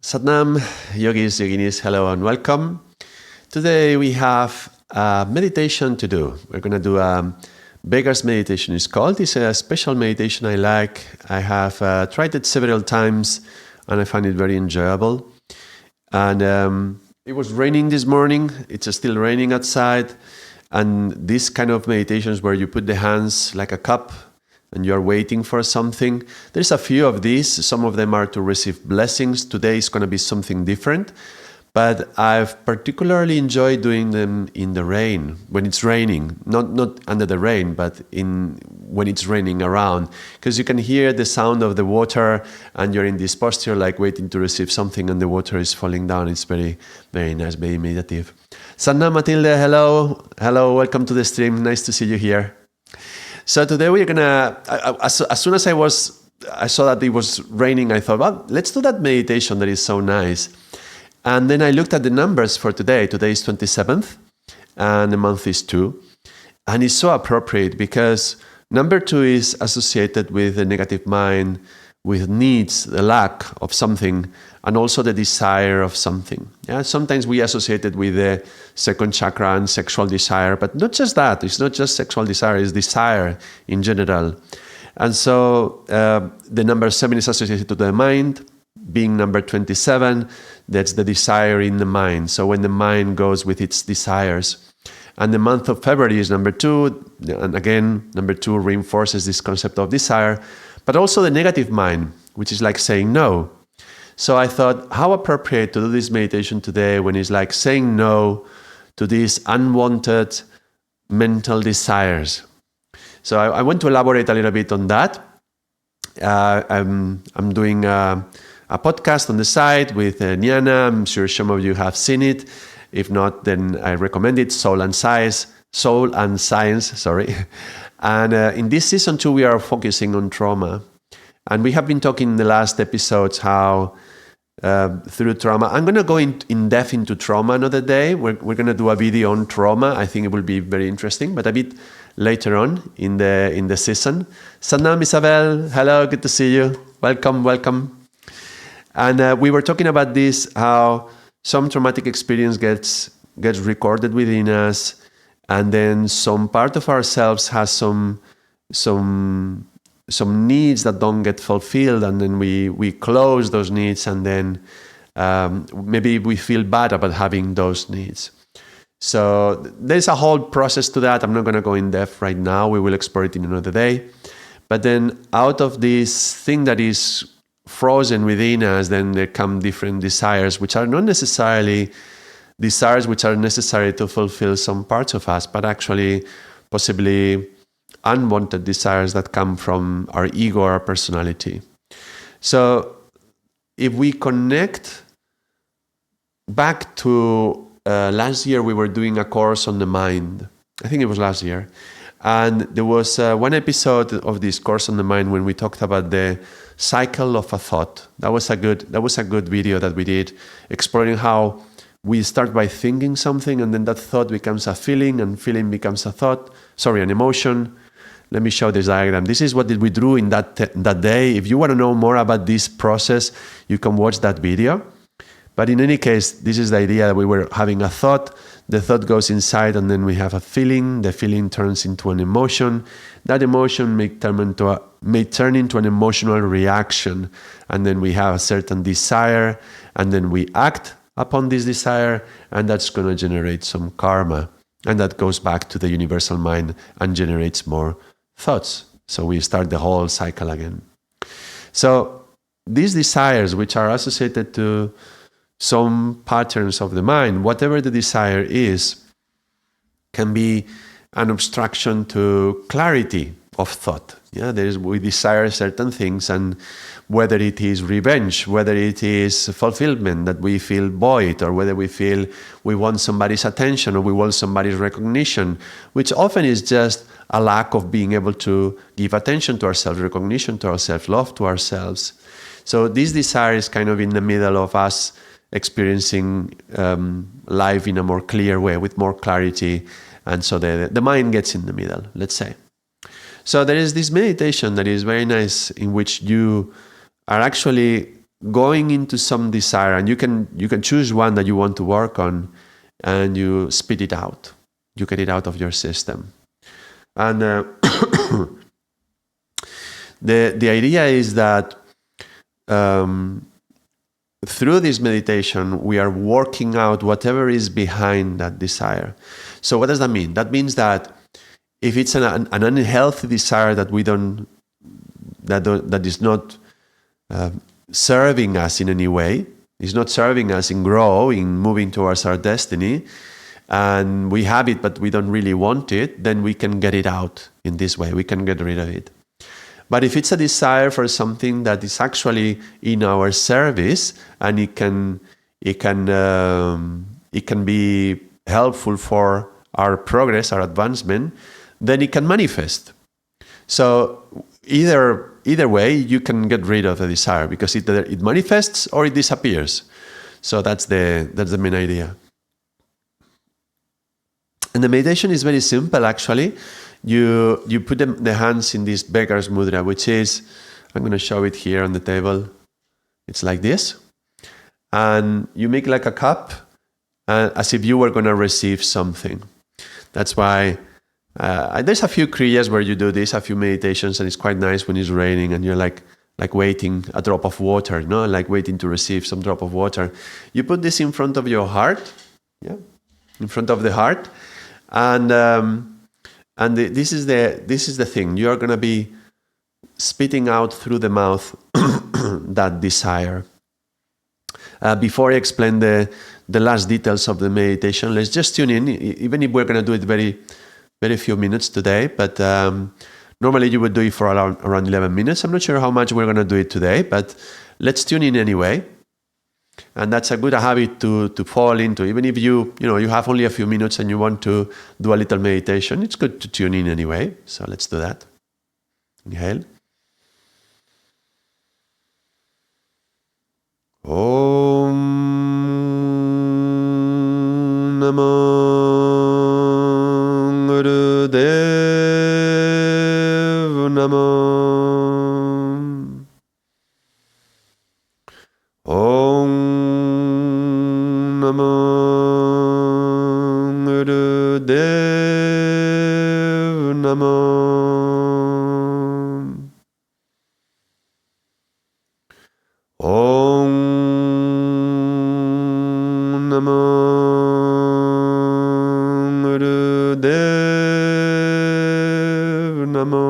Sat Nam, yogis, yoginis, hello and welcome. Today we have a meditation to do. We're going to do a Beggar's meditation, it's called. It's a special meditation I like. I have tried it several times and I find it very enjoyable. And it was raining this morning. It's still raining outside. And this kind of meditations where you put the hands like a cup and you're waiting for something. There's a few of these. Some of them are to receive blessings. Today is going to be something different. But I've particularly enjoyed doing them in the rain, when it's raining. Not under the rain, but when it's raining around. Because you can hear the sound of the water and you're in this posture like waiting to receive something and the water is falling down. It's very, very nice, very meditative. Sanna, Matilde, hello. Hello, welcome to the stream. Nice to see you here. So today we're gonna, as soon as I saw that it was raining, I thought, well, let's do that meditation that is so nice. And then I looked at the numbers for today. Today is 27th and the month is 2. And it's so appropriate because number 2 is associated with the negative mind, with needs, the lack of something, and also the desire of something. Yeah, sometimes we associate it with the second chakra and sexual desire, but not just that. It's not just sexual desire, it's desire in general. And so the number 7 is associated to the mind. Being number 27, that's the desire in the mind. So when the mind goes with its desires. And the month of February is number 2. And again, number 2 reinforces this concept of desire, but also the negative mind, which is like saying no. So I thought, how appropriate to do this meditation today when it's like saying no to these unwanted mental desires. So I want to elaborate a little bit on that. I'm doing a podcast on the side with Niana. I'm sure some of you have seen it. If not, then I recommend it, Soul and Science. And in this season 2, we are focusing on trauma. And we have been talking in the last episodes how through trauma, I'm going to go in depth into trauma another day. We're going to do a video on trauma. I think it will be very interesting, but a bit later on in the season. Sat Nam, Isabel, hello, good to see you. Welcome. And we were talking about this, how some traumatic experience gets recorded within us, and then some part of ourselves has some needs that don't get fulfilled, and then we close those needs, and then maybe we feel bad about having those needs. So there's a whole process to that. I'm not going to go in depth right now. We will explore it in another day. But then out of this thing that is frozen within us, then there come different desires, which are not necessarily desires which are necessary to fulfill some parts of us, but actually possibly unwanted desires that come from our ego or our personality. So if we connect back to last year, we were doing a course on the mind. I think it was last year. And there was one episode of this course on the mind when we talked about the cycle of a thought. That was a good video that we did, exploring how we start by thinking something, and then that thought becomes a feeling, and feeling becomes an emotion. Let me show this diagram. This is what we drew in that day. If you want to know more about this process, you can watch that video. But in any case, this is the idea that we were having a thought. The thought goes inside, and then we have a feeling. The feeling turns into an emotion. That emotion may turn into an emotional reaction, and then we have a certain desire, and then we act upon this desire, and that's going to generate some karma, and that goes back to the universal mind and generates more thoughts. So we start the whole cycle again. So these desires, which are associated to some patterns of the mind, whatever the desire is, can be an obstruction to clarity of thought. Yeah, we desire certain things, and whether it is revenge, whether it is fulfillment, that we feel void, or whether we feel we want somebody's attention or we want somebody's recognition, which often is just a lack of being able to give attention to ourselves, recognition to ourselves, love to ourselves. So this desire is kind of in the middle of us experiencing life in a more clear way, with more clarity, and so the mind gets in the middle, let's say. So there is this meditation that is very nice, in which you are actually going into some desire, and you can choose one that you want to work on, and you spit it out. You get it out of your system. And the idea is that through this meditation, we are working out whatever is behind that desire. So what does that mean? That means that if it's an unhealthy desire that we don't, that is not serving us in any way, is not serving us in growing, moving towards our destiny, and we have it but we don't really want it, then we can get it out in this way. We can get rid of it. But if it's a desire for something that is actually in our service, and it can be helpful for our progress, our advancement, then it can manifest. So either way, you can get rid of the desire, because it manifests or it disappears. So that's the main idea. And the meditation is very simple, actually. You put the hands in this Beggar's mudra, which is, I'm going to show it here on the table. It's like this. And you make like a cup, as if you were going to receive something. That's why there's a few kriyas where you do this, a few meditations, and it's quite nice when it's raining and you're like waiting a drop of water, no? Like waiting to receive some drop of water. You put this in front of your heart, in front of the heart, and this is the thing. You are going to be spitting out through the mouth that desire. Before I explain the last details of the meditation, let's just tune in, even if we're going to do it very, very few minutes today. But normally you would do it for around 11 minutes. I'm not sure how much we're going to do it today, but let's tune in anyway. And that's a good habit to fall into. Even if you have only a few minutes and you want to do a little meditation, it's good to tune in anyway. So let's do that. Inhale. Om Namo Gurudev Namo. Om Namo Gurudev Namo. Om Namo Gurudev Namo.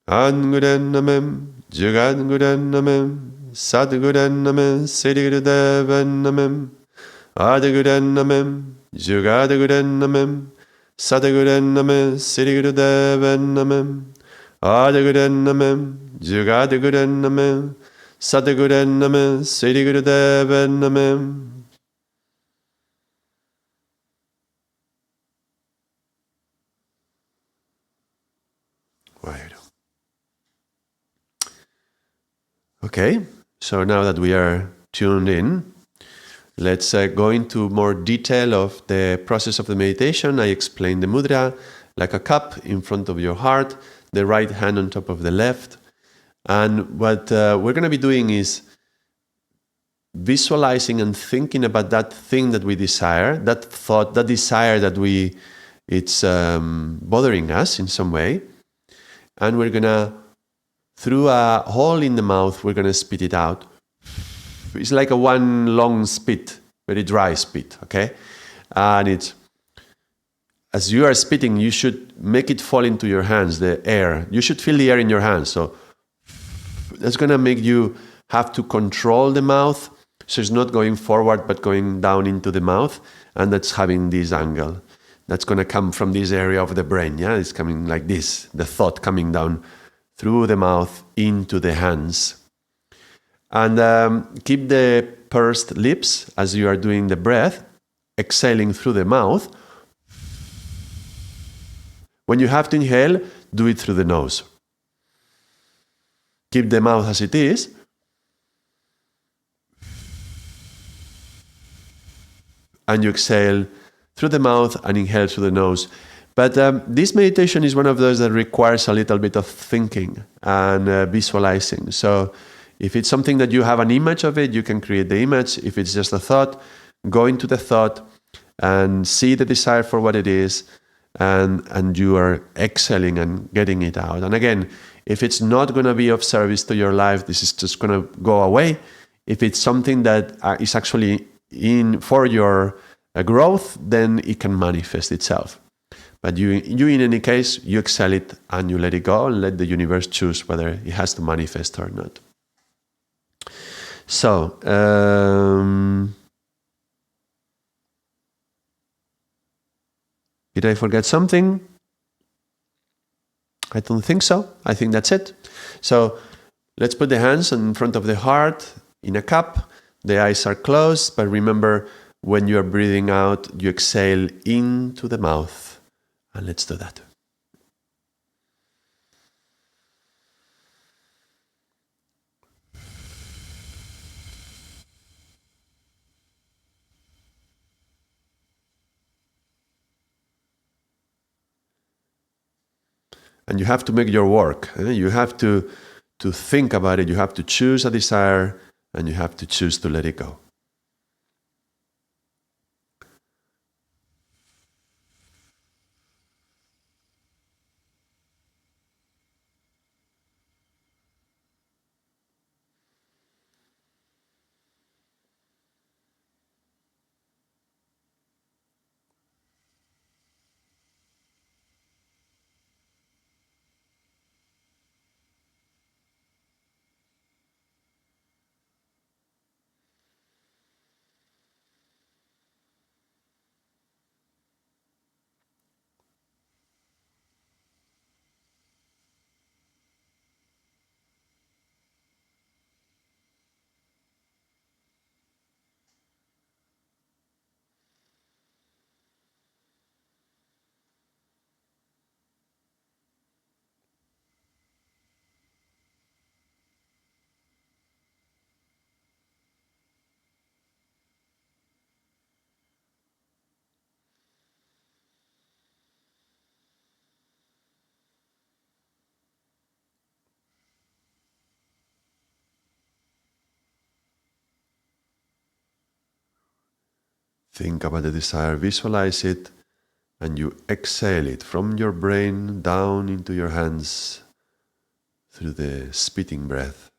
Anguranamem, Juganguranamem, Sadguranamem, Siddhigurudevanamem, Adiguranamem, Jugadaguranamem, Sadguranamem, Siddhigurudevanamem, Adiguranamem, Jugadaguranamem, Sadguranamem, Siddhigurudevanamem. Okay, so now that we are tuned in, let's go into more detail of the process of the meditation. I explained the mudra, like a cup in front of your heart, the right hand on top of the left. And what we're going to be doing is visualizing and thinking about that thing that we desire, that thought, that desire that it's bothering us in some way. And we're going to, through a hole in the mouth, we're going to spit it out. It's like a one long spit, very dry spit, okay? And it's, as you are spitting, you should make it fall into your hands, the air. You should feel the air in your hands. So that's going to make you have to control the mouth. So it's not going forward, but going down into the mouth. And that's having this angle. That's going to come from this area of the brain, yeah? It's coming like this, the thought coming down through the mouth into the hands. And keep the pursed lips as you are doing the breath, exhaling through the mouth. When you have to inhale, do it through the nose. Keep the mouth as it is. And you exhale through the mouth and inhale through the nose. But this meditation is one of those that requires a little bit of thinking and visualizing. So if it's something that you have an image of it, you can create the image. If it's just a thought, go into the thought and see the desire for what it is, and you are exhaling and getting it out. And again, if it's not going to be of service to your life, this is just going to go away. If it's something that is actually in for your growth, then it can manifest itself. But you in any case, you exhale it and you let it go and let the universe choose whether it has to manifest or not. So, did I forget something? I don't think so. I think that's it. So let's put the hands in front of the heart in a cup. The eyes are closed, but remember, when you are breathing out, you exhale into the mouth. And let's do that. And you have to make your work. You have to think about it. You have to choose a desire, and you have to choose to let it go. Think about the desire, visualize it, and you exhale it from your brain down into your hands through the spitting breath.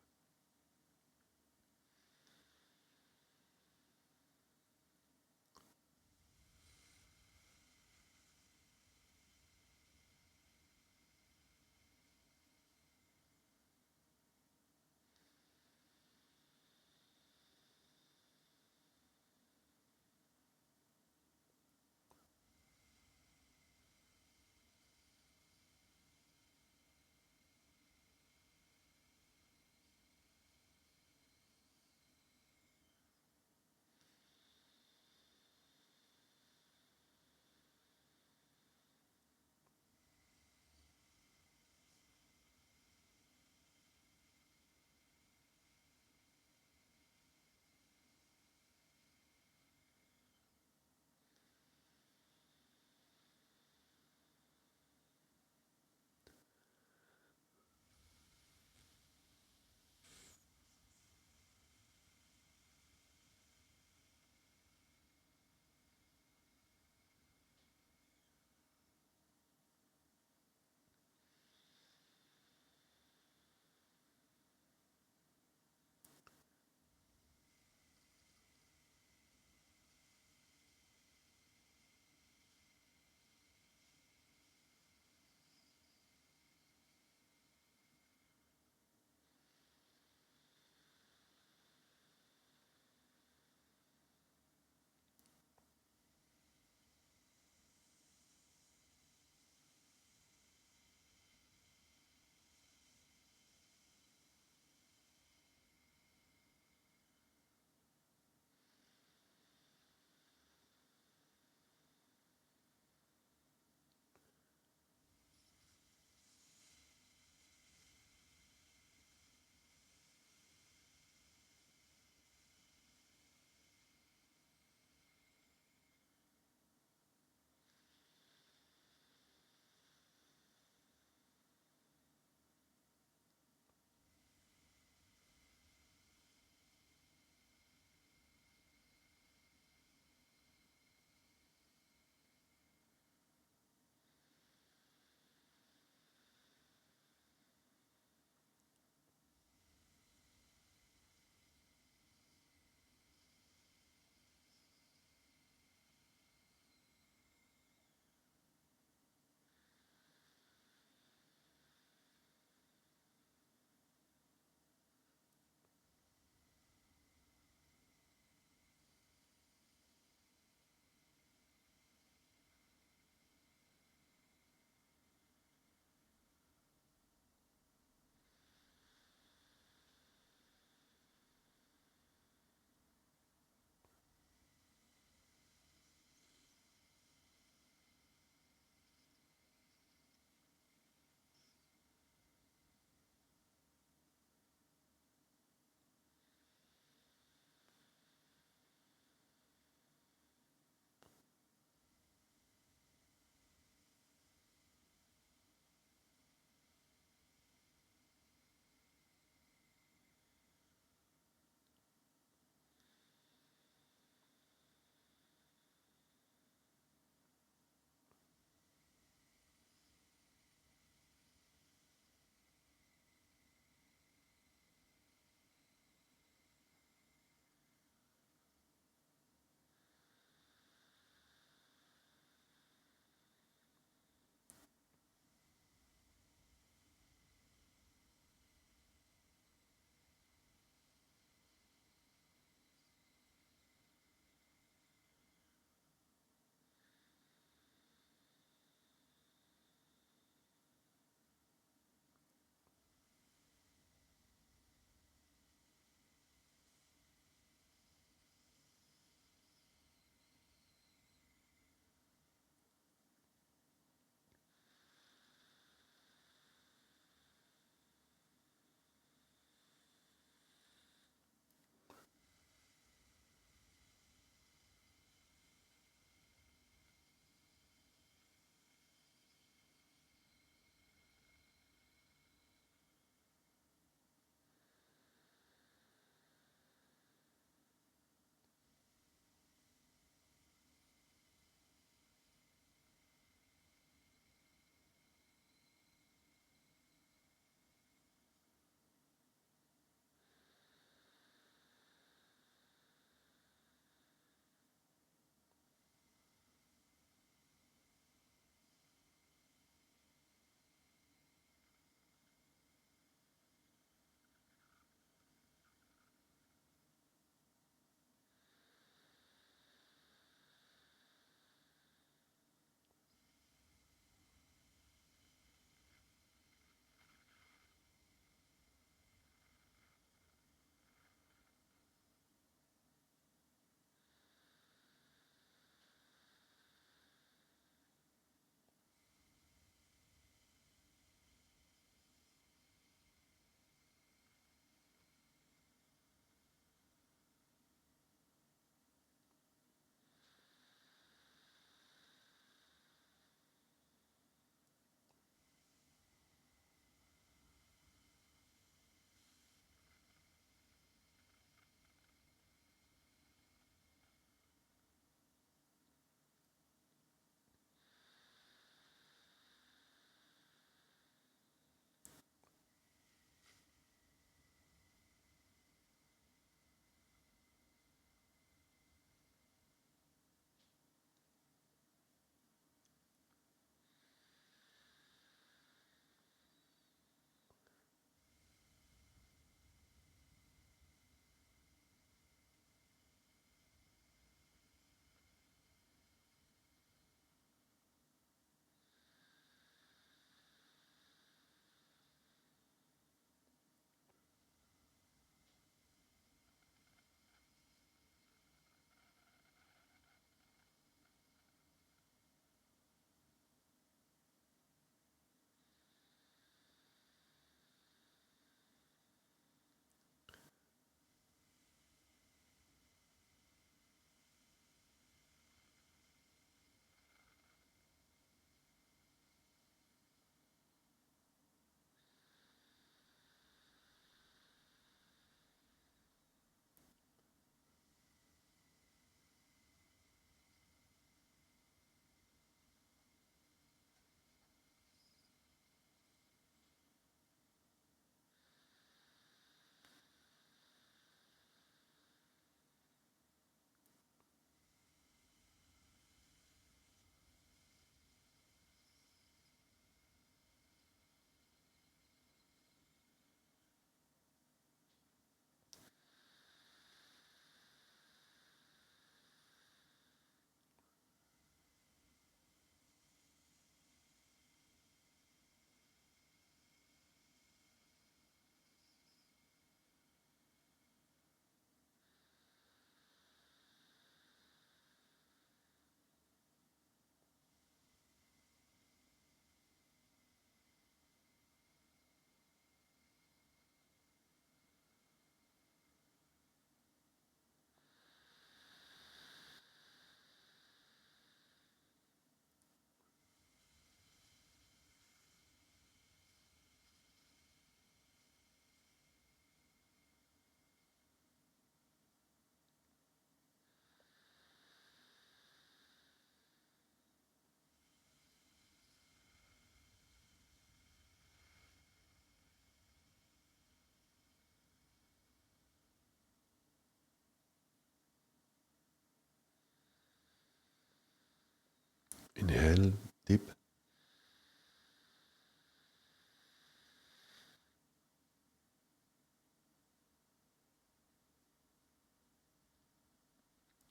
Inhale, deep.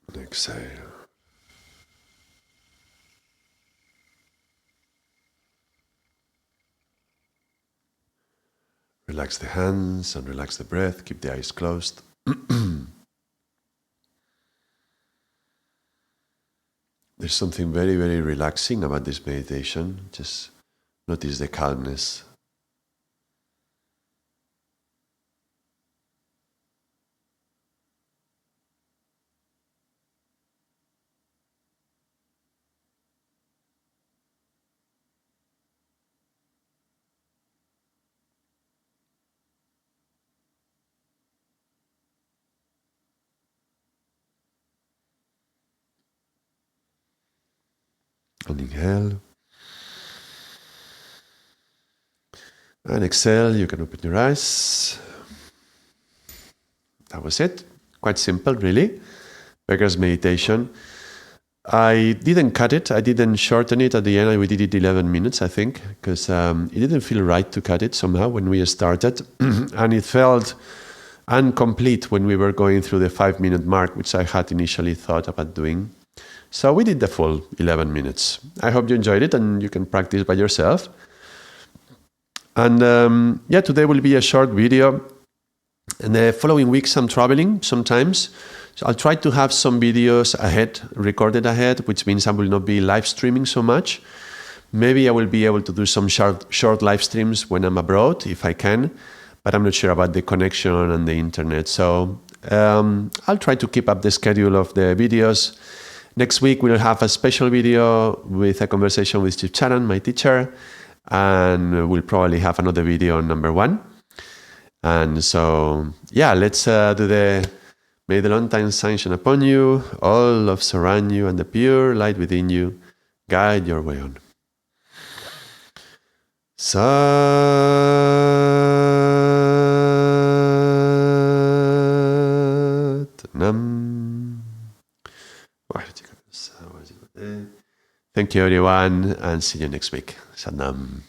And exhale. Relax the hands and relax the breath. Keep the eyes closed. There's something very, very relaxing about this meditation. Just notice the calmness. And inhale. And exhale, you can open your eyes. That was it. Quite simple, really. Beggar's meditation. I didn't cut it. I didn't shorten it at the end. We did it 11 minutes, I think, because it didn't feel right to cut it somehow when we started. And it felt incomplete when we were going through the 5-minute mark, which I had initially thought about doing. So we did the full 11 minutes. I hope you enjoyed it and you can practice by yourself. And today will be a short video. And the following weeks I'm traveling sometimes. So I'll try to have some videos ahead, recorded ahead, which means I will not be live streaming so much. Maybe I will be able to do some short live streams when I'm abroad, if I can. But I'm not sure about the connection and the internet. So I'll try to keep up the schedule of the videos. Next week, we'll have a special video with a conversation with Yogi Bhajan, my teacher, and we'll probably have another video on number 1. And so, let's do the may the long time shine upon you, all love surround you, and the pure light within you guide your way on. Sat Naams. Thank you, everyone, and see you next week. Sat Naams.